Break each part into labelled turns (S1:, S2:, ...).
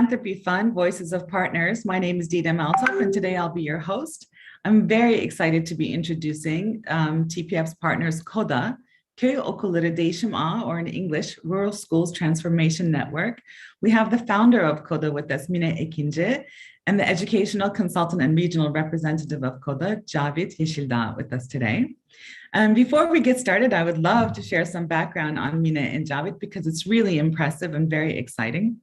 S1: Philanthropy Fund, Voices of Partners. My name is Dida Maltop, and today I'll be your host. I'm very excited to be introducing TPF's partners, KODA, Köy Okulları Değişim Ağı, or in English, Rural Schools Transformation Network. We have the founder of KODA with us, Mina, and the educational consultant and regional representative of KODA, Javid with us today. Before we get started, I would love to share some background on Mina and Javid because it's really impressive and very exciting.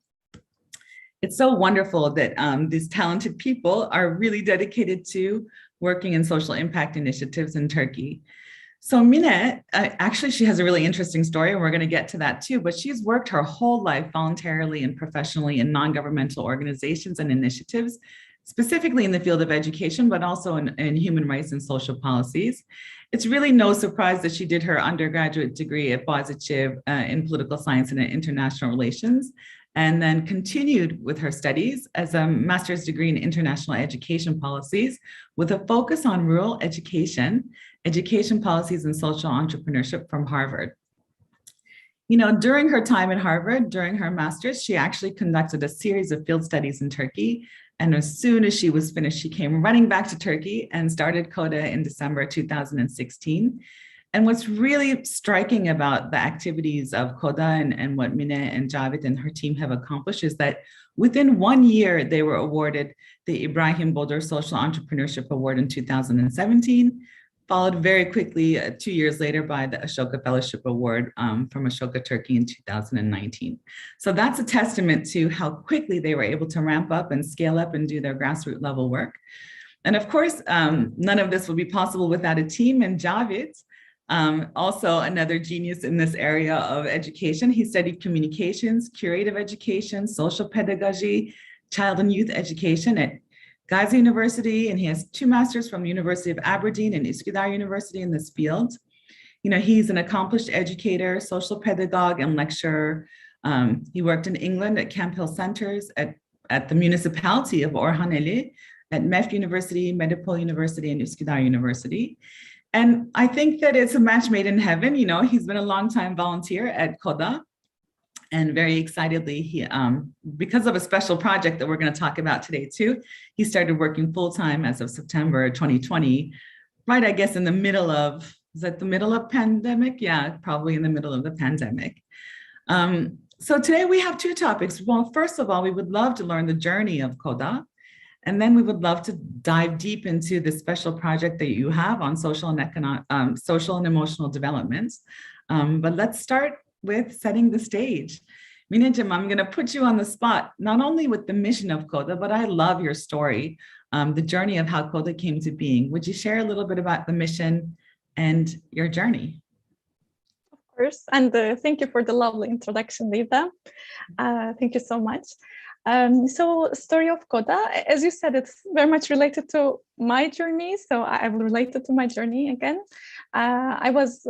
S1: It's so wonderful that these talented people are really dedicated to working in social impact initiatives in Turkey. So Mina, actually, she has a really interesting story, and we're going to get to that too, but she's worked her whole life voluntarily and professionally in non-governmental organizations and initiatives, specifically in the field of education, but also in human rights and social policies. It's really no surprise that she did her undergraduate degree at Boğaziçi in political science and international relations, and then continued with her studies as a master's degree in international education policies with a focus on rural education, education policies and social entrepreneurship from Harvard. You know, during her time at Harvard, during her master's, she actually conducted a series of field studies in Turkey. And as soon as she was finished, she came running back to Turkey and started KODA in December 2016. And what's really striking about the activities of KODA and what Mina and Javid and her team have accomplished is that within 1 year, they were awarded the Ibrahim Bodur Social Entrepreneurship Award in 2017, followed very quickly 2 years later by the Ashoka Fellowship Award from Ashoka Turkey in 2019. So that's a testament to how quickly they were able to ramp up and scale up and do their grassroots level work. And of course, none of this would be possible without a team, and Javid, also another genius in this area of education. He studied communications, curative education, social pedagogy, child and youth education at Gazi University, and he has 2 masters from the University of Aberdeen and Üsküdar University in this field. You know, he's an accomplished educator, social pedagogue, and lecturer. He worked in England at Camp Hill Centers, at the municipality of Orhaneli, at MEF University, Medipol University, and Üsküdar University. And I think that it's a match made in heaven. You know, he's been a long-time volunteer at KODA. And very excitedly, he, because of a special project that we're going to talk about today too, he started working full-time as of September 2020, right, I guess, in the middle of, is that the middle of pandemic? Yeah, probably in the middle of the pandemic. So today we have 2 topics. Well, first of all, we would love to learn the journey of KODA, and then we would love to dive deep into the special project that you have on social and emotional development. But let's start with setting the stage. Minacığım, I'm going to put you on the spot, not only with the mission of KODA, but I love your story, the journey of how KODA came to being. Would you share a little bit about the mission and your journey?
S2: Of course, and thank you for the lovely introduction, Lida. Thank you so much. So story of KODA, as you said, it's very much related to my journey. So I will relate it to my journey again. I was,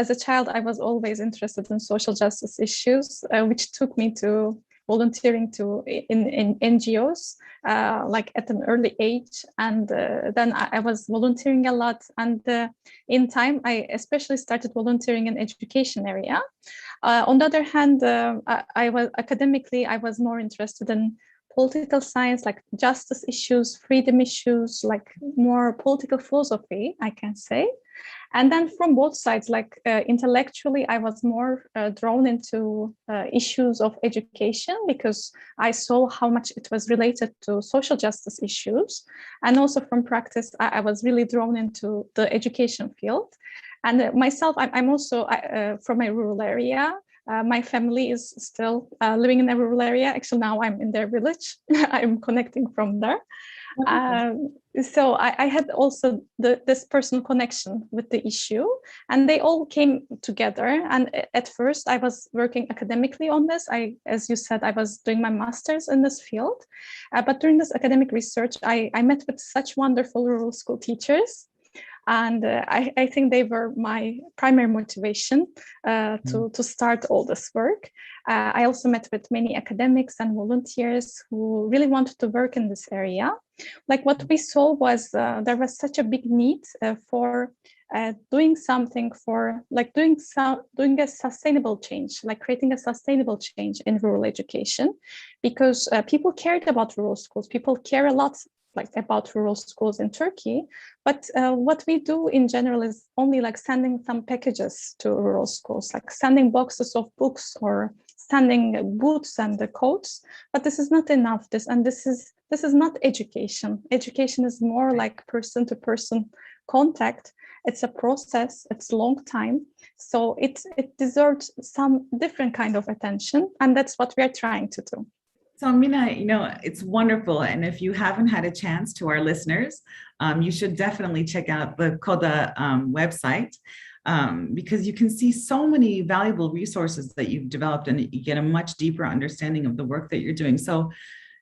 S2: as a child, I was always interested in social justice issues, which took me to volunteering in NGOs, like at an early age. And then I was volunteering a lot. And in time, I especially started volunteering in education area. On the other hand, I was more interested in political science, like justice issues, freedom issues, like more political philosophy, I can say. And then from both sides, like intellectually, I was more drawn into issues of education because I saw how much it was related to social justice issues. And also from practice, I was really drawn into the education field. And myself, I'm also from a rural area. My family is still living in a rural area. Actually, now I'm in their village. I'm connecting from there. So I had also this personal connection with the issue, and they all came together. And at first, I was working academically on this. As you said, I was doing my master's in this field. But during this academic research, I met with such wonderful rural school teachers. And I think they were my primary motivation to start all this work. I also met with many academics and volunteers who really wanted to work in this area. Like what we saw was there was such a big need for doing something for like doing a sustainable change, like creating a sustainable change in rural education, because people cared about rural schools. People care a lot like about rural schools in Turkey, but what we do in general is only like sending some packages to rural schools, like sending boxes of books or sending boots and the coats. But this is not enough. This is not education. Education is more like person-to-person contact. It's a process. It's a long time, so it deserves some different kind of attention, and that's what we are trying to do.
S1: So Mina, it's wonderful. And if you haven't had a chance, to our listeners, you should definitely check out the KODA website, because you can see so many valuable resources that you've developed, and you get a much deeper understanding of the work that you're doing. So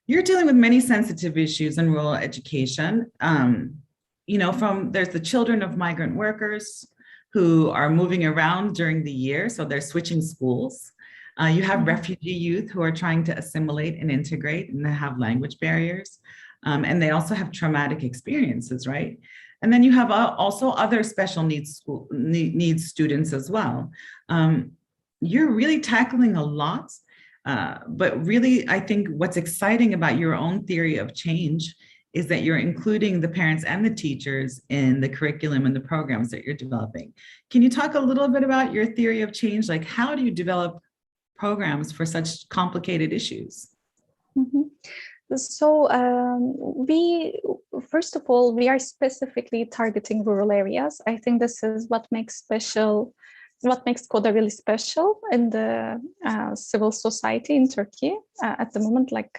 S1: you're dealing with many sensitive issues in rural education. There's the children of migrant workers who are moving around during the year, so they're switching schools. You have refugee youth who are trying to assimilate and integrate, and they have language barriers. And they also have traumatic experiences, right? And then you have also other special needs students as well. You're really tackling a lot, but really, I think what's exciting about your own theory of change is that you're including the parents and the teachers in the curriculum and the programs that you're developing. Can you talk a little bit about your theory of change? Like, how do you develop programs for such complicated issues?
S2: So first of all, we are specifically targeting rural areas. I think this is what makes KODA really special in the civil society in Turkey at the moment. Like,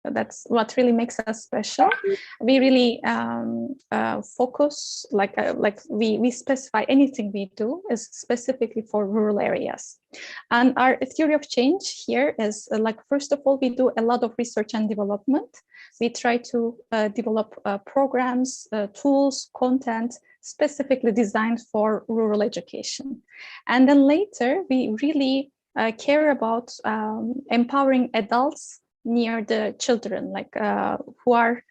S2: that's what really makes us special. We really focus, we specify anything we do is specifically for rural areas. And our theory of change here is first of all, we do a lot of research and development. We try to develop programs, tools, content specifically designed for rural education. And then later, we really care about empowering adults near the children, who are,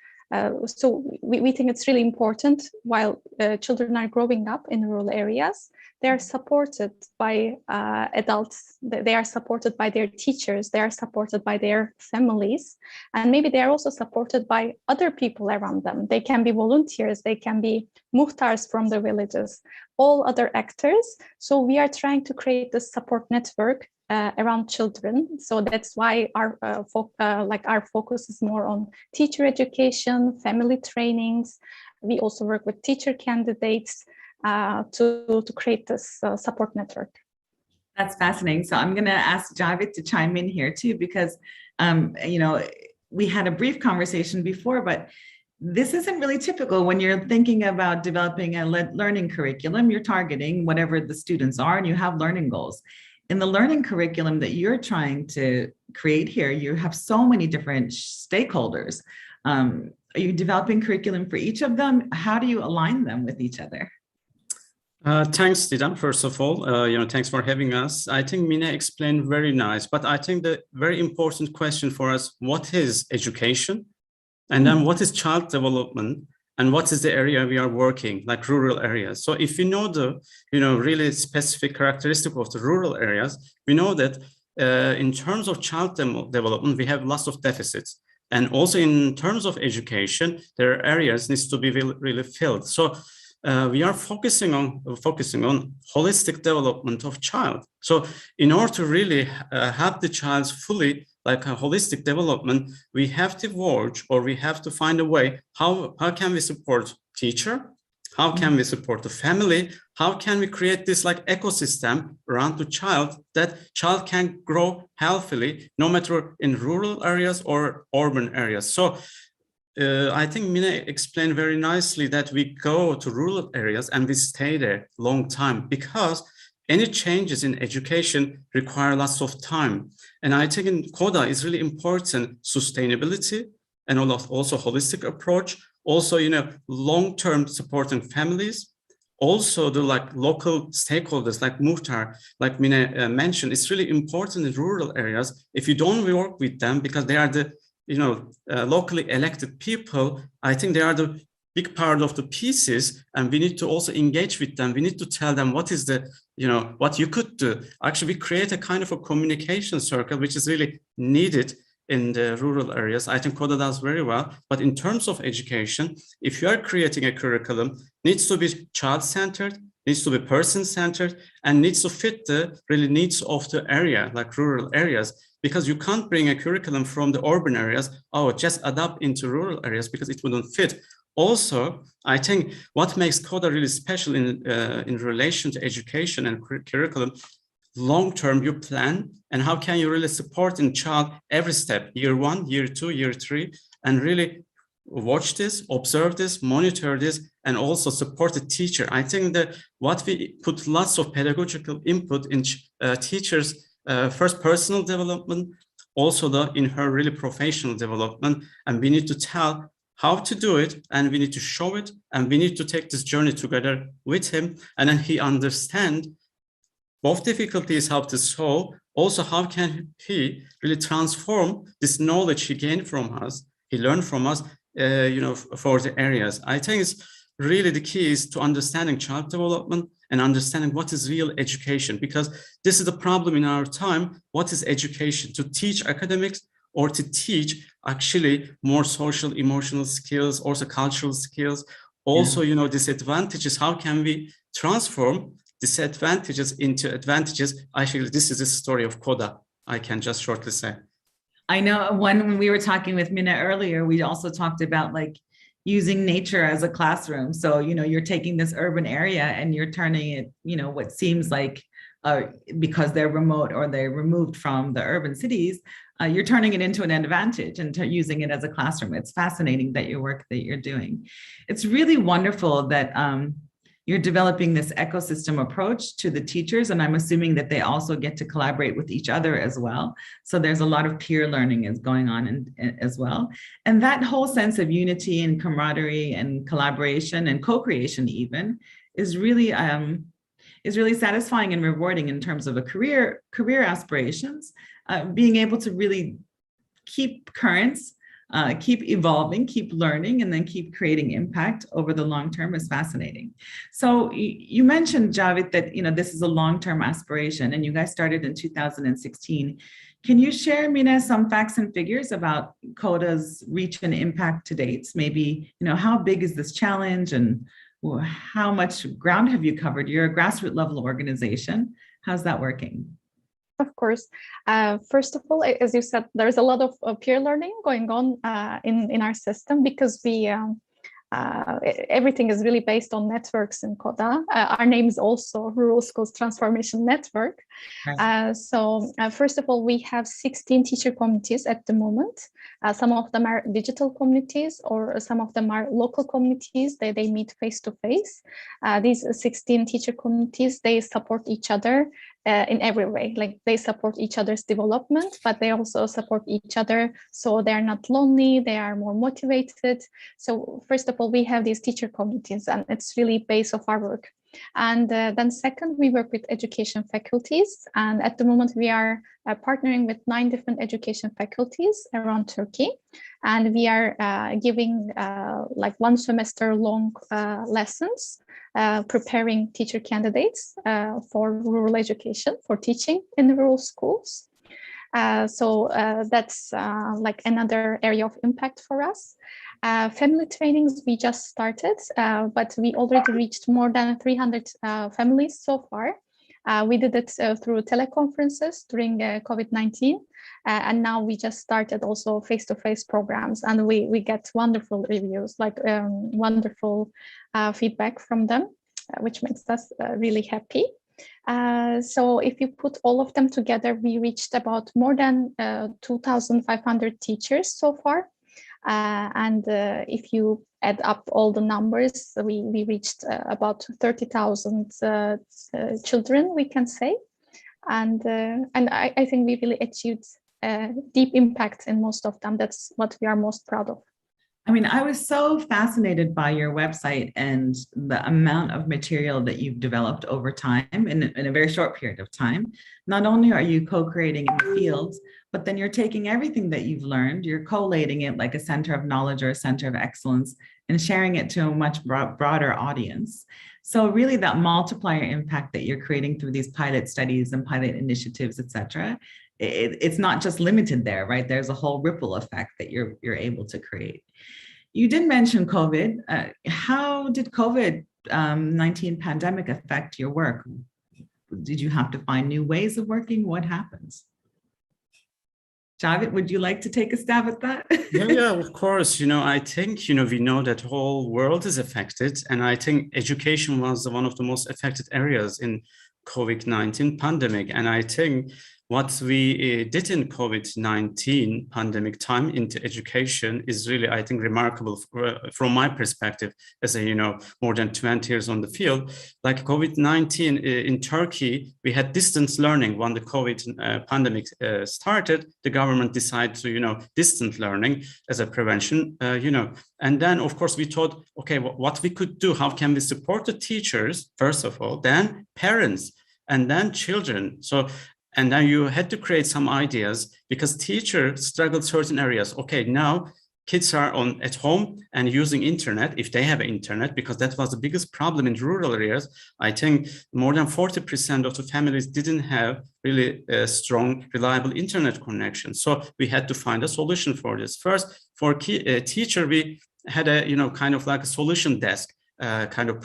S2: so we think it's really important while children are growing up in rural areas, they are supported by adults, they are supported by their teachers, they are supported by their families, and maybe they are also supported by other people around them. They can be volunteers, they can be muhtars from the villages, all other actors. So we are trying to create this support network around children. So that's why our focus is more on teacher education, family trainings. We also work with teacher candidates to create this support network.
S1: That's fascinating. So I'm going to ask Javid to chime in here too, because we had a brief conversation before, but this isn't really typical when you're thinking about developing a learning curriculum. You're targeting whatever the students are, and you have learning goals. In the learning curriculum that you're trying to create here, you have so many different stakeholders. Are you developing curriculum for each of them? How do you align them with each other?
S3: Thanks, Didem. First of all, thanks for having us. I think Mina explained very nice, but I think the very important question for us, what is education? And then what is child development? And what is the area we are working, like rural areas? So if you know the, really specific characteristic of the rural areas, we know that in terms of child development, we have lots of deficits. And also in terms of education, there are areas needs to be really filled. So we are focusing on holistic development of child. So in order to really help the child fully, like a holistic development, we have to work, or we have to find a way, how can we support teacher? How can we support the family? How can we create this like ecosystem around the child, that child can grow healthily, no matter in rural areas or urban areas? So I think Mina explained very nicely that we go to rural areas and we stay there long time, because any changes in education require lots of time. And I think in KODA is really important sustainability and also holistic approach, also, long-term supporting families, also the local stakeholders like muhtar, like Mina mentioned. It's really important in rural areas. If you don't work with them, because they are the locally elected people, I think they are the big part of the pieces, and we need to also engage with them. We need to tell them what is the, what you could do. Actually, we create a kind of a communication circle, which is really needed in the rural areas. I think KODA does very well. But in terms of education, if you are creating a curriculum, needs to be child-centered, needs to be person-centered, and needs to fit the really needs of the area, like rural areas. Because you can't bring a curriculum from the urban areas, just adapt into rural areas, because it wouldn't fit. Also, I think what makes KODA really special in relation to education and curriculum, long-term you plan, and how can you really support in child every step, year 1, year 2, year 3, and really watch this, observe this, monitor this, and also support the teacher. I think that what we put lots of pedagogical input in teachers' first personal development, also in her really professional development, and we need to tell how to do it, and we need to show it, and we need to take this journey together with him, and then he understand both difficulties how to solve, also how can he really transform this knowledge he gained from us, he learned from us, for the areas. I think it's really the key is to understanding child development and understanding what is real education, because this is the problem in our time. What is education? To teach academics or to teach actually more social, emotional skills, also cultural skills, also, disadvantages. How can we transform disadvantages into advantages? Actually, this is the story of KODA, I can just shortly say.
S1: I know when we were talking with Mina earlier, we also talked about like using nature as a classroom. So, you're taking this urban area and you're turning it, what seems like because they're remote or they're removed from the urban cities, you're turning it into an advantage and using it as a classroom. It's fascinating that your work that you're doing. It's really wonderful that you're developing this ecosystem approach to the teachers, and I'm assuming that they also get to collaborate with each other as well. So there's a lot of peer learning is going on as well. And that whole sense of unity and camaraderie and collaboration and co-creation even is really satisfying and rewarding in terms of a career aspirations, being able to really keep currents, keep evolving, keep learning, and then keep creating impact over the long term is fascinating. So you mentioned, Javid, that this is a long-term aspiration, and you guys started in 2016. Can you share, Mina, some facts and figures about KODA's reach and impact to date? Maybe, how big is this challenge, and how much ground have you covered? You're a grassroots level organization. How's that working?
S2: Of course. First of all, as you said, there's a lot of peer learning going on in our system, because we everything is really based on networks in KODA. Our name is also Rural Schools Transformation Network. Right. So first of all, we have 16 teacher communities at the moment. Some of them are digital communities, or some of them are local communities. They meet face to face. These 16 teacher communities, they support each other in every way. Like, they support each other's development, but they also support each other, so they're not lonely, they are more motivated. So first of all, we have these teacher communities, and it's really base of our work. And then second, we work with education faculties, and at the moment we are partnering with 9 different education faculties around Turkey, and we are giving like 1 semester long lessons, preparing teacher candidates for rural education, for teaching in the rural schools. So that's like another area of impact for us. Family trainings, we just started, but we already reached more than 300 families so far. We did it through teleconferences during COVID-19, and now we just started also face-to-face programs, and we get wonderful reviews, like wonderful feedback from them, which makes us really happy. So if you put all of them together, we reached about more than 2,500 teachers so far. And if you add up all the numbers, we reached about 30,000 children, we can say. And I think we really achieved deep impact in most of them. That's what we are most proud of.
S1: I mean, I was so fascinated by your website and the amount of material that you've developed over time in a very short period of time. Not only are you co-creating in the fields, but then you're taking everything that you've learned, you're collating it like a center of knowledge or a center of excellence and sharing it to a much broader audience. So really that multiplier impact that you're creating through these pilot studies and pilot initiatives, et cetera, it's not just limited there, right? There's a whole ripple effect that you're able to create. You did mention COVID. How did COVID-19 pandemic affect your work? Did you have to find new ways of working? What happens? Javid, would you like to take a stab at that?
S3: Yeah, of course. I think, we know that whole world is affected. And I think education was one of the most affected areas in COVID-19 pandemic. And I think what we did in COVID-19 pandemic time into education is really, I think, remarkable from my perspective as a, more than 20 years on the field. Like COVID-19 in Turkey, we had distance learning when the COVID pandemic started. The government decided to, distance learning as a prevention, and then, of course, we thought, okay, what we could do, how can we support the teachers, first of all, then parents, and then children. And then you had to create some ideas because teachers struggled certain areas. Okay, now kids are at home and using internet, if they have internet, because that was the biggest problem in rural areas. I think more than 40% of the families didn't have really a strong, reliable internet connection. So we had to find a solution for this. First, for teacher, we had a, kind of like a solution desk. Kind of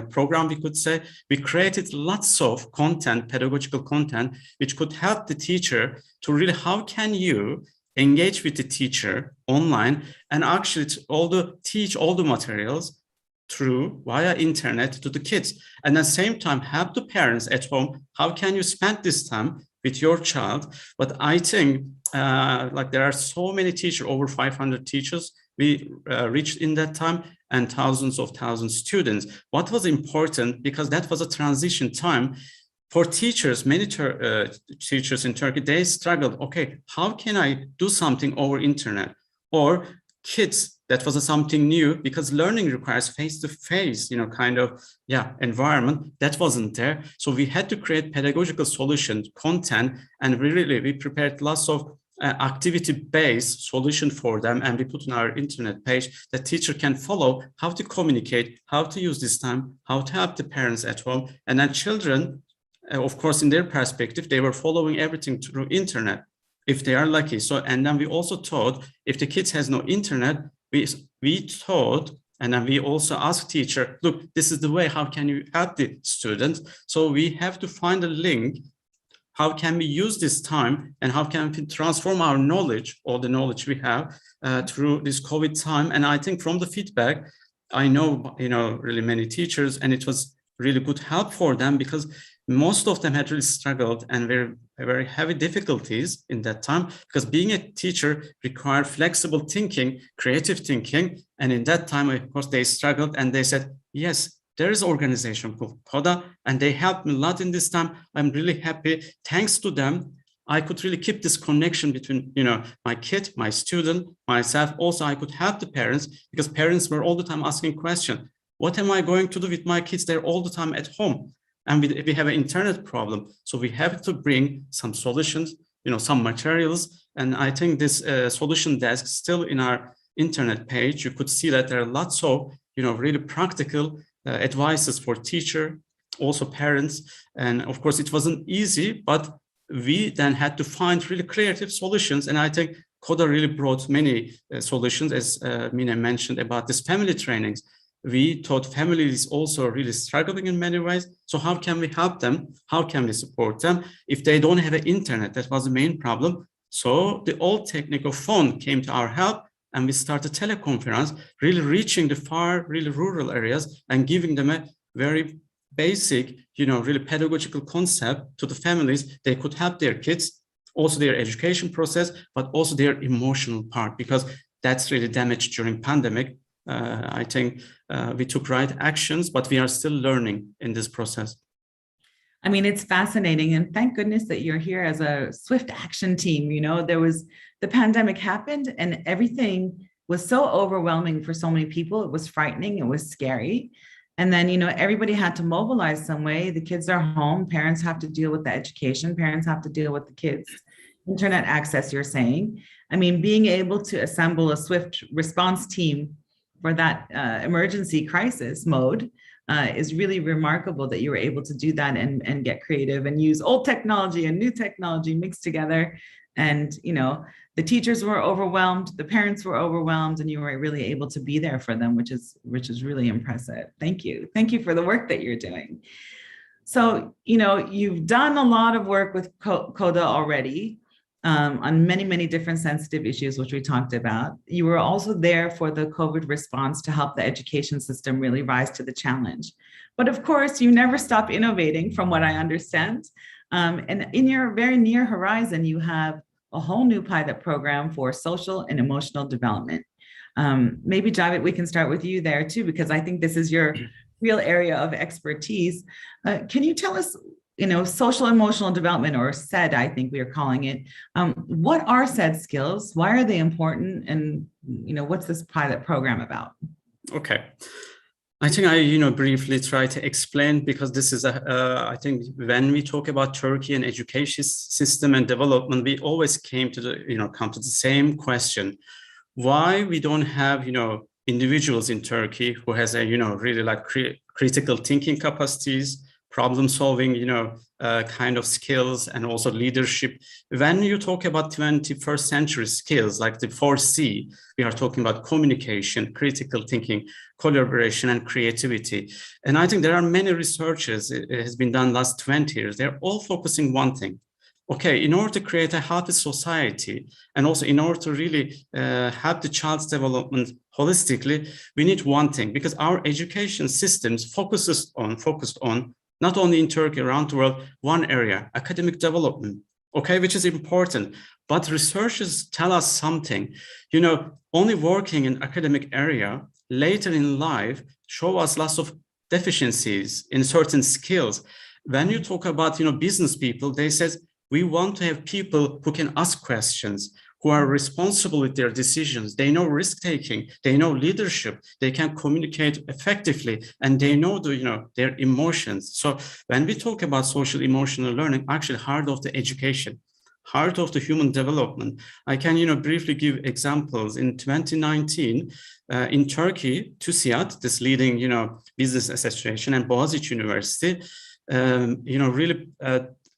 S3: program, we could say. We created lots of content, pedagogical content, which could help the teacher to really, how can you engage with the teacher online and actually teach all the materials via internet to the kids. And at the same time, help the parents at home, how can you spend this time with your child? But I think like there are so many teachers, over 500 teachers we reached in that time, and thousands of students. What was important, because that was a transition time for teachers, many teachers in Turkey, they struggled, okay, how can I do something over internet? Or kids, that was something new because learning requires face-to-face, environment that wasn't there. So we had to create pedagogical solutions, content, and we prepared lots of activity-based solution for them, and we put on our internet page that teacher can follow how to communicate, how to use this time, how to help the parents at home, and then children, of course, in their perspective, they were following everything through internet if they are lucky. So, and then we also taught if the kids has no internet, we taught, and then we also asked teacher, look, this is the way, how can you help the students? So we have to find a link. How can we use this time and how can we transform our knowledge, all the knowledge we have through this COVID time? And I think from the feedback, I know, really many teachers, and it was really good help for them because most of them had really struggled and very heavy difficulties in that time, because being a teacher required flexible thinking, creative thinking. And in that time, of course, they struggled and they said, yes, there is an organization called KODA, and they helped me a lot in this time. I'm really happy. Thanks to them, I could really keep this connection between, my kid, my student, myself. Also, I could help the parents because parents were all the time asking questions. What am I going to do with my kids? They're all the time at home. And we have an internet problem. So we have to bring some solutions, some materials. And I think this solution desk still in our internet page, you could see that there are lots of, really practical advices for teacher, also parents. And of course, it wasn't easy, but we then had to find really creative solutions. And I think KODA really brought many solutions, as Mina mentioned about this family trainings. We taught families also really struggling in many ways. So how can we help them? How can we support them? If they don't have an internet, that was the main problem. So the old technique of phone came to our help, and we started teleconference, really reaching the really rural areas and giving them a very basic, really pedagogical concept to the families. They could help their kids, also their education process, but also their emotional part, because that's really damaged during pandemic. I think we took right actions, but we are still learning in this process.
S1: I mean, it's fascinating. And thank goodness that you're here as a swift action team. The pandemic happened and everything was so overwhelming for so many people. It was frightening. It was scary. And then, everybody had to mobilize some way. The kids are home. Parents have to deal with the education. Parents have to deal with the kids. internet access, you're saying. I mean, being able to assemble a swift response team for that emergency crisis mode is really remarkable that you were able to do that and get creative and use old technology and new technology mixed together. And, you know, the teachers were overwhelmed, the parents were overwhelmed, and you were really able to be there for them, which is really impressive. Thank you. Thank you for the work that you're doing. So, you know, you've done a lot of work with KODA already on many, many different sensitive issues, which we talked about. You were also there for the COVID response to help the education system really rise to the challenge. But of course, you never stop innovating, from what I understand. And in your very near horizon, you have a whole new pilot program for social and emotional development. Maybe Javid, we can start with you there too, because I think this is your real area of expertise. Can you tell us, you know, social emotional development, or SED, I think we are calling it. What are SED skills? Why are they important? And, you know, what's this pilot program about?
S3: Okay. I think I, briefly try to explain, because this is I think when we talk about Turkey and education system and development, we always come to the same question: why we don't have, individuals in Turkey who has a, really like critical thinking capacities, problem solving, kind of skills, and also leadership. When you talk about 21st century skills, like the 4C, we are talking about communication, critical thinking, collaboration, and creativity. And I think there are many researches, it has been done last 20 years. They're all focusing one thing. Okay, in order to create a healthy society, and also in order to really have the child's development holistically, we need one thing, because our education systems focused on not only in Turkey, around the world, one area, academic development, okay, which is important. But researchers tell us something, only working in academic area later in life show us lots of deficiencies in certain skills. When you talk about, business people, they says, we want to have people who can ask questions, who are responsible with their decisions. They know risk-taking, they know leadership, they can communicate effectively, and they know their emotions. So when we talk about social emotional learning, actually heart of the education, heart of the human development, I can briefly give examples. In 2019, in Turkey, TÜSİAD, this leading business association, and Boğaziçi University, really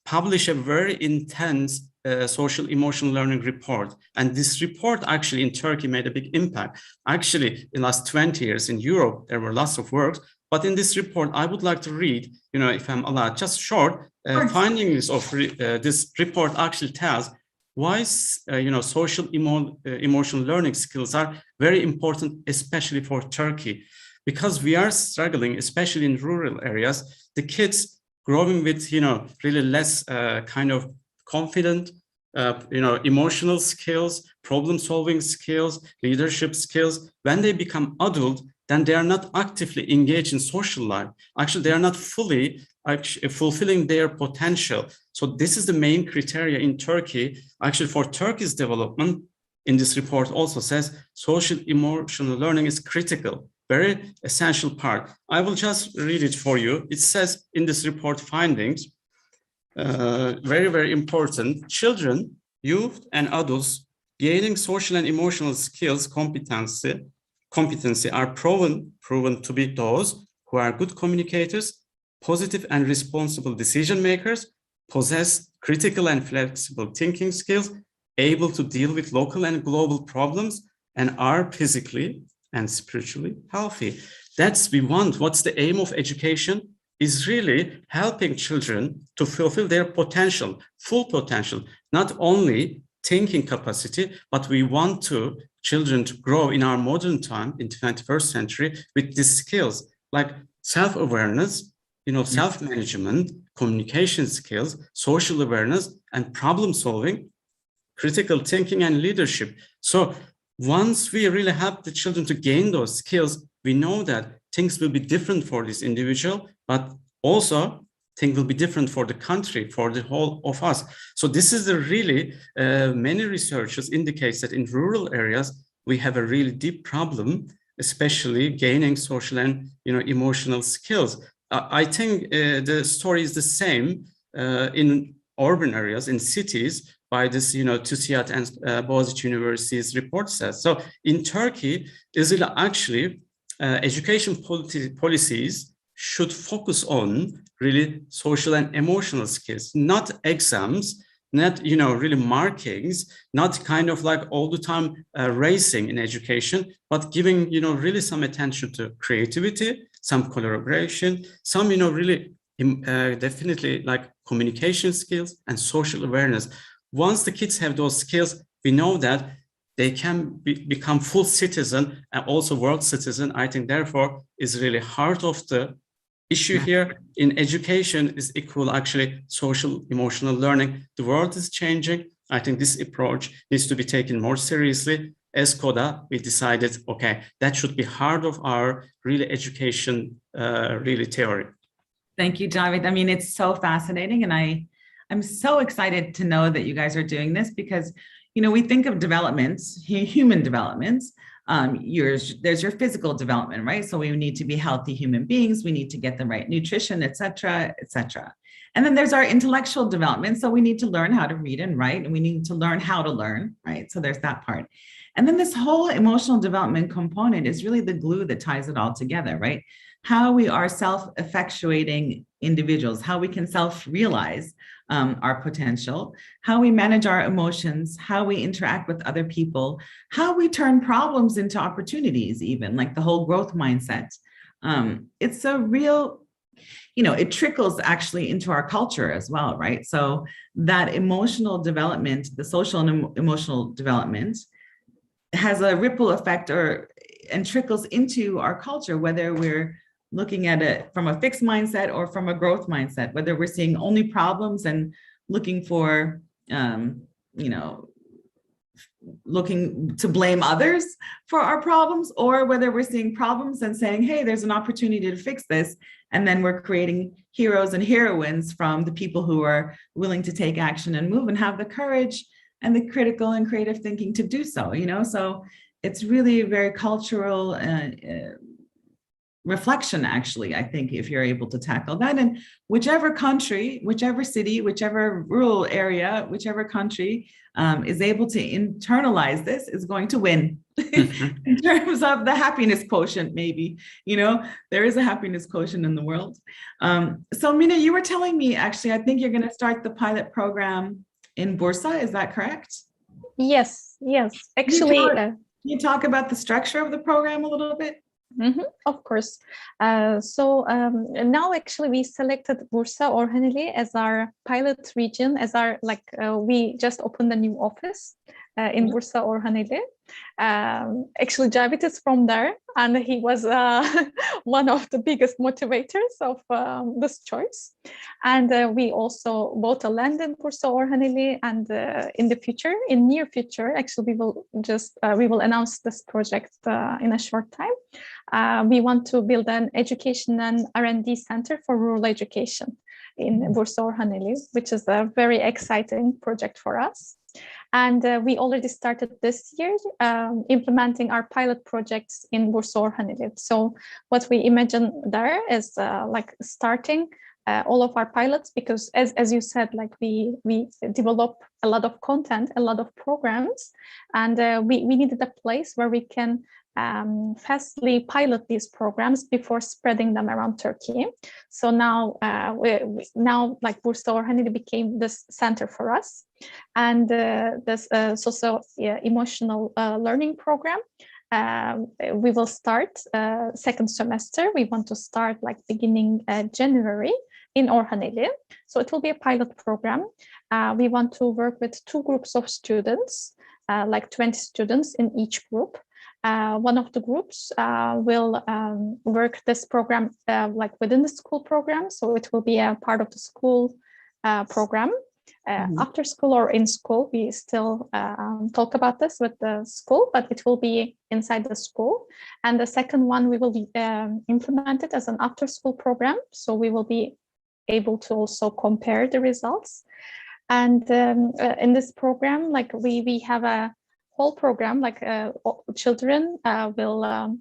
S3: publish a very intense social emotional learning report. And this report actually in Turkey made a big impact. Actually, in the last 20 years in Europe, there were lots of works. But in this report, I would like to read, if I'm allowed, just short findings of this report actually tells why, social emotional learning skills are very important, especially for Turkey. Because we are struggling, especially in rural areas, the kids growing with, really less kind of confident, emotional skills, problem-solving skills, leadership skills. When they become adult, then they are not actively engaged in social life. Actually, they are not fully fulfilling their potential. So this is the main criteria in Turkey. Actually, for Turkey's development, in this report also says social emotional learning is critical. Very essential part. I will just read it for you. It says in this report findings, very, very important. Children, youth, and adults gaining social and emotional skills competency are proven to be those who are good communicators, positive and responsible decision makers, possess critical and flexible thinking skills, able to deal with local and global problems, and are physically and spiritually healthy. That's we want. What's the aim of education? Is really helping children to fulfill their potential, full potential, not only thinking capacity, but we want children to grow in our modern time in 21st century with these skills like self-awareness, self-management, communication skills, social awareness, and problem solving, critical thinking, and leadership. So once we really help the children to gain those skills, we know that things will be different for this individual, but also things will be different for the country, for the whole of us. So this is really, many researchers indicates that in rural areas, we have a really deep problem, especially gaining social and emotional skills. I think the story is the same in urban areas, in cities, by this, TÜSİAD and Boğaziçi University's report says. So in Turkey, is it actually education policies should focus on really social and emotional skills, not exams, not really markings, not kind of like all the time racing in education, but giving really some attention to creativity, some collaboration, some really definitely like communication skills and social awareness. Once the kids have those skills, we know that they can become full citizen and also world citizen. I think therefore is really heart of the issue here in education is equal actually social emotional learning. The world is changing. I think this approach needs to be taken more seriously. As KODA, we decided, okay, that should be heart of our really education, really theory.
S1: Thank you, Javid. I mean, it's so fascinating. And I'm so excited to know that you guys are doing this because, we think of developments, human developments. There's your physical development, right? So we need to be healthy human beings. We need to get the right nutrition, et cetera, et cetera. And then there's our intellectual development. So we need to learn how to read and write, and we need to learn how to learn, right? So there's that part. And then this whole emotional development component is really the glue that ties it all together, right? How we are self-effectuating individuals, how we can self-realize our potential, how we manage our emotions, how we interact with other people, how we turn problems into opportunities, even like the whole growth mindset. It's a real, it trickles actually into our culture as well, right? So that emotional development, the social and emotional development has a ripple effect and trickles into our culture, whether we're looking at it from a fixed mindset or from a growth mindset, whether we're seeing only problems and looking for, looking to blame others for our problems, or whether we're seeing problems and saying, hey, there's an opportunity to fix this. And then we're creating heroes and heroines from the people who are willing to take action and move and have the courage and the critical and creative thinking to do so, so it's really very cultural reflection, actually, I think, if you're able to tackle that. And whichever country, whichever city, whichever rural area, whichever country is able to internalize this is going to win. In terms of the happiness quotient, maybe, there is a happiness quotient in the world. So Mina, you were telling me, actually, I think you're going to start the pilot program in Bursa, is that correct?
S2: Yes. Actually,
S1: can you talk about the structure of the program a little bit?
S2: Of course. So now actually we selected Bursa Orhaneli as our pilot region, as our we just opened a new office in Bursa Orhaneli. Actually, Javid is from there, and he was one of the biggest motivators of this choice. And we also bought a land in Bursa Orhaneli, and in the future, in near future, actually, we will announce this project in a short time. We want to build an education and R&D center for rural education in Bursa Orhaneli, which is a very exciting project for us. And we already started this year implementing our pilot projects in Bursa Orhaneli. So what we imagine there is starting all of our pilots, because as you said, we develop a lot of content, a lot of programs, and we needed a place where we can fastly pilot these programs before spreading them around Turkey. So now, Bursa Orhaneli became this center for us, and this emotional learning program. We will start second semester. We want to start beginning January in Orhaneli. So it will be a pilot program. We want to work with 2 groups of students, 20 students in each group. One of the groups will work this program within the school program. So it will be a part of the school program. After school or in school, we still talk about this with the school, but it will be inside the school. And the second one, we will be implemented as an after school program. So we will be able to also compare the results. And in this program, we have a whole program, children will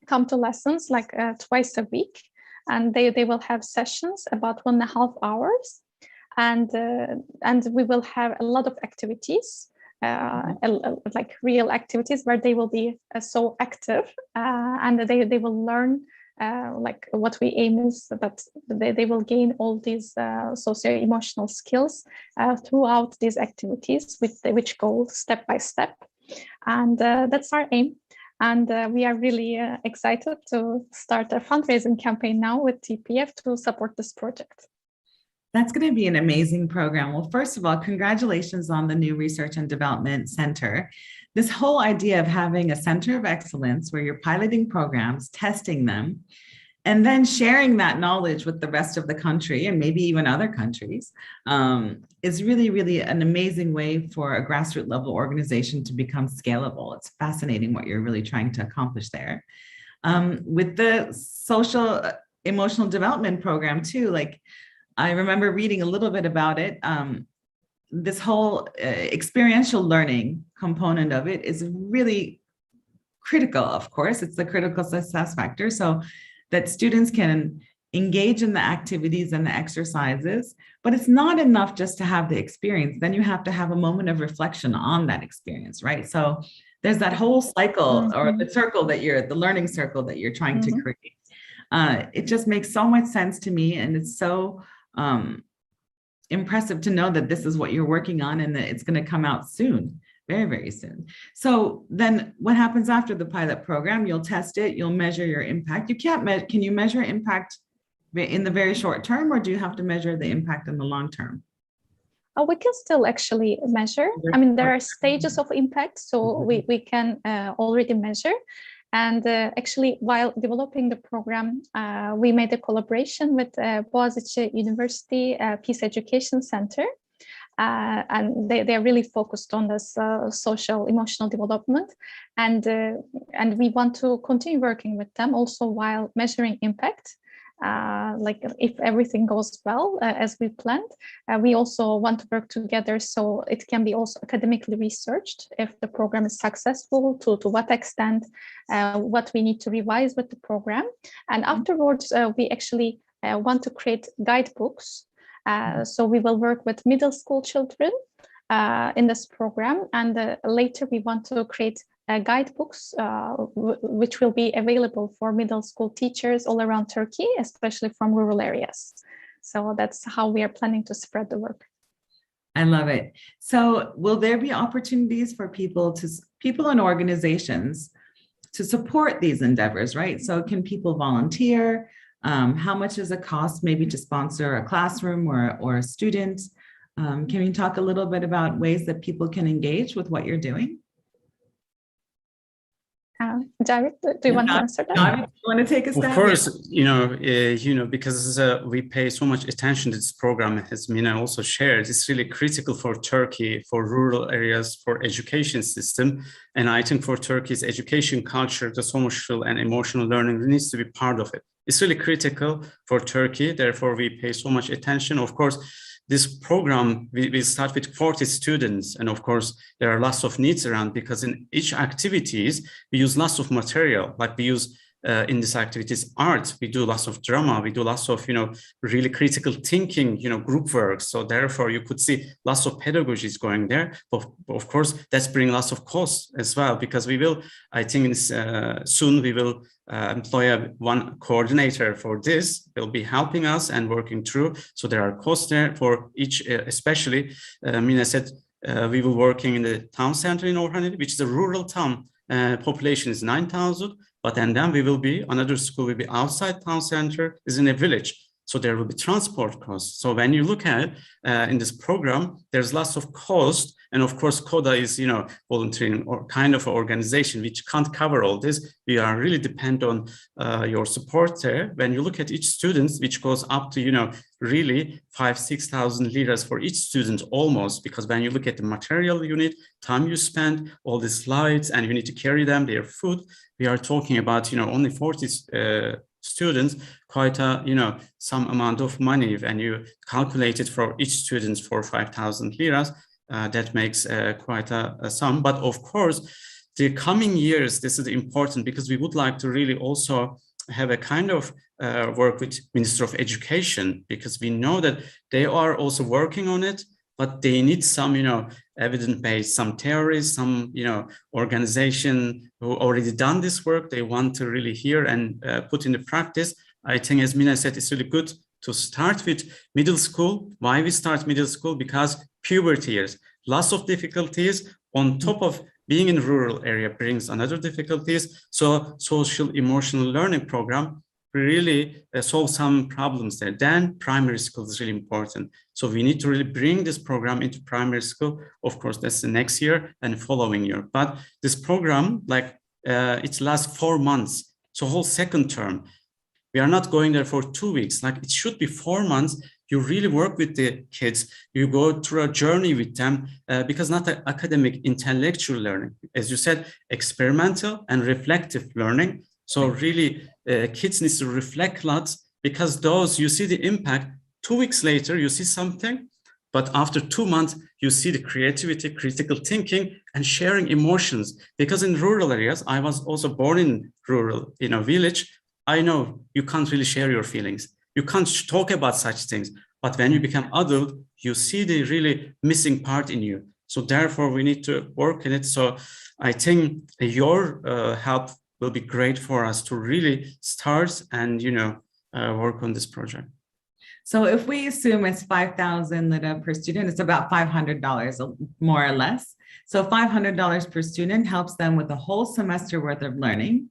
S2: come to lessons twice a week, and they will have sessions about 1.5 hours. and we will have a lot of activities, like real activities where they will be so active, and they will learn. Like what we aim is that they will gain all these socio-emotional skills throughout these activities, which go step by step, and that's our aim. And we are really excited to start a fundraising campaign now with TPF to support this project.
S1: That's going to be an amazing program. Well, first of all, congratulations on the new Research and Development Center. This whole idea of having a center of excellence where you're piloting programs, testing them, and then sharing that knowledge with the rest of the country and maybe even other countries is really, really an amazing way for a grassroots level organization to become scalable. It's fascinating what you're really trying to accomplish there. With the social emotional development program too, like I remember reading a little bit about it. This whole experiential learning component of it is really critical, of course. It's the critical success factor. So that students can engage in the activities and the exercises, but it's not enough just to have the experience. Then you have to have a moment of reflection on that experience, right? So there's that whole cycle or the circle that the learning circle that you're trying to create. It just makes so much sense to me. And it's so impressive to know that this is what you're working on and that it's going to come out soon, very, very soon. So then what happens after the pilot program? You'll test it, you'll measure your impact. You can't can you measure impact in the very short term, or do you have to measure the impact in the long term?
S2: We can still actually measure. I mean, there are stages of impact, so we can already measure. And actually, while developing the program, we made a collaboration with Boğaziçi University Peace Education Center. And they're really focused on this social emotional development. And we want to continue working with them also while measuring impact. Like if everything goes well as we planned, we also want to work together so it can be also academically researched if the program is successful, to what extent, what we need to revise with the program. And afterwards, we actually want to create guidebooks. So we will work with middle school children in this program, and later we want to create guidebooks which will be available for middle school teachers all around Turkey, especially from rural areas. So that's how we are planning to spread the work.
S1: I love it. So will there be opportunities for people and organizations to support these endeavors, right? So can people volunteer? How much is it cost maybe to sponsor a classroom or a student? Can you talk a little bit about ways that people can engage with what you're doing?
S2: Javid, do you want to answer that?
S1: Javid, do you want to take a stab?
S3: Of course, because we pay so much attention to this program, as Mina also shared, it's really critical for Turkey, for rural areas, for education system. And I think for Turkey's education culture, the social and emotional learning needs to be part of it. It's really critical for Turkey. Therefore, we pay so much attention. Of course, this program, we start with 40 students. And of course, there are lots of needs around because in each activities, we use lots of material. Like we use in these activities, art, we do lots of drama, we do lots of, really critical thinking, group work. So therefore you could see lots of pedagogies going there. But of course, that's bringing lots of costs as well, because we will, I think soon we will employ one coordinator for this. Will be helping us and working through. So there are costs there for each, especially Mina said, we will working in the town center in Orhaneli, which is a rural town. Population is 9,000, but then we will be, another school will be outside town center, is in a village. So there will be transport costs. So when you look at it in this program, there's lots of cost. And of course, KODA is, volunteering or kind of an organization which can't cover all this. We are really dependent on your support there. When you look at each student, which goes up to, really 5,000-6,000 liras for each student almost, because when you look at the material unit, time you spend, all the slides, and you need to carry them, their food, we are talking about, only 40 students, quite a, some amount of money. When you calculate it for each student for 5,000 liras, that makes quite a sum. But of course, the coming years, this is important because we would like to really also have a kind of work with Minister of Education, because we know that they are also working on it, but they need some, evidence-based, some theories, some, organization who already done this work. They want to really hear and put into practice. I think, as Mina said, it's really good to start with middle school. Why we start middle school? Because puberty years, lots of difficulties on top of being in rural area brings another difficulties. So social emotional learning program really solve some problems there. Then primary school is really important. So we need to really bring this program into primary school. Of course, that's the next year and following year. But this program, it lasts 4 months. So whole second term, we are not going there for 2 weeks. Like, it should be 4 months. You really work with the kids. You go through a journey with them because not academic, intellectual learning. As you said, experimental and reflective learning. So really, kids need to reflect lots, because those, you see the impact. 2 weeks later, you see something, but after 2 months, you see the creativity, critical thinking, and sharing emotions. Because in rural areas, I was also born in rural, in a village. I know you can't really share your feelings. You can't talk about such things. But when you become adult, you see the really missing part in you. So therefore, we need to work in it. So I think your help will be great for us to really start and, work on this project.
S1: So if we assume it's 5,000 lira per student, it's about $500 more or less. So $500 per student helps them with a whole semester worth of learning.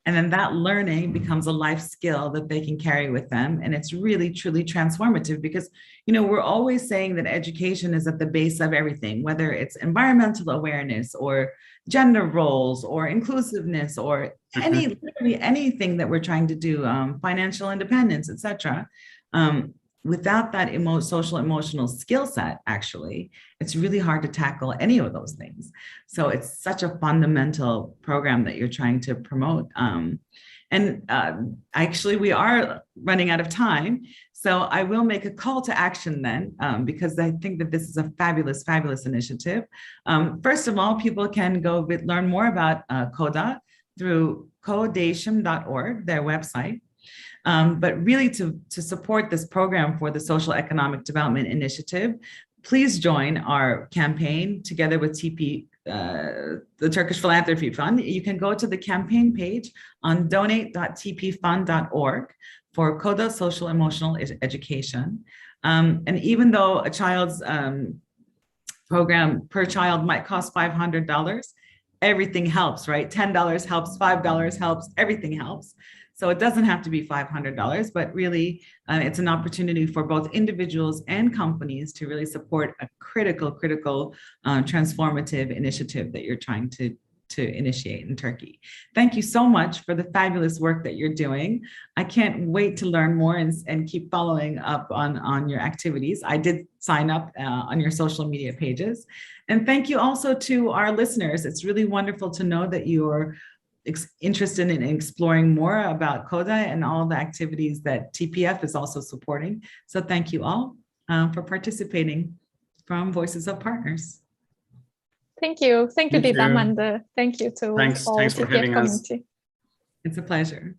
S1: And then that learning becomes a life skill that they can carry with them. And it's really, truly transformative, because, we're always saying that education is at the base of everything, whether it's environmental awareness or gender roles or inclusiveness or literally anything that we're trying to do, financial independence, etc. Without that social emotional skill set, actually, it's really hard to tackle any of those things. So it's such a fundamental program that you're trying to promote. Actually, we are running out of time. So I will make a call to action then, because I think that this is a fabulous, fabulous initiative. First of all, people can go learn more about KODA through kodashim.org, their website. But really, to support this program for the Social Economic Development Initiative, please join our campaign together with the Turkish Philanthropy Fund. You can go to the campaign page on donate.tpfund.org for KODA Social Emotional Education. And even though a child's program per child might cost $500, everything helps, right? $10 helps, $5 helps, everything helps. So it doesn't have to be $500, but really it's an opportunity for both individuals and companies to really support a critical transformative initiative that you're trying to initiate in Turkey. Thank you so much for the fabulous work that you're doing. I can't wait to learn more and keep following up on your activities. I did sign up on your social media pages. And thank you also to our listeners. It's really wonderful to know that you're interested in exploring more about KODA and all the activities that TPF is also supporting. So thank you all for participating from Voices of Partners.
S2: Thank you, Didem, and thank you to all
S3: Thanks for
S2: TPF
S3: having us.
S2: community.
S1: It's a pleasure.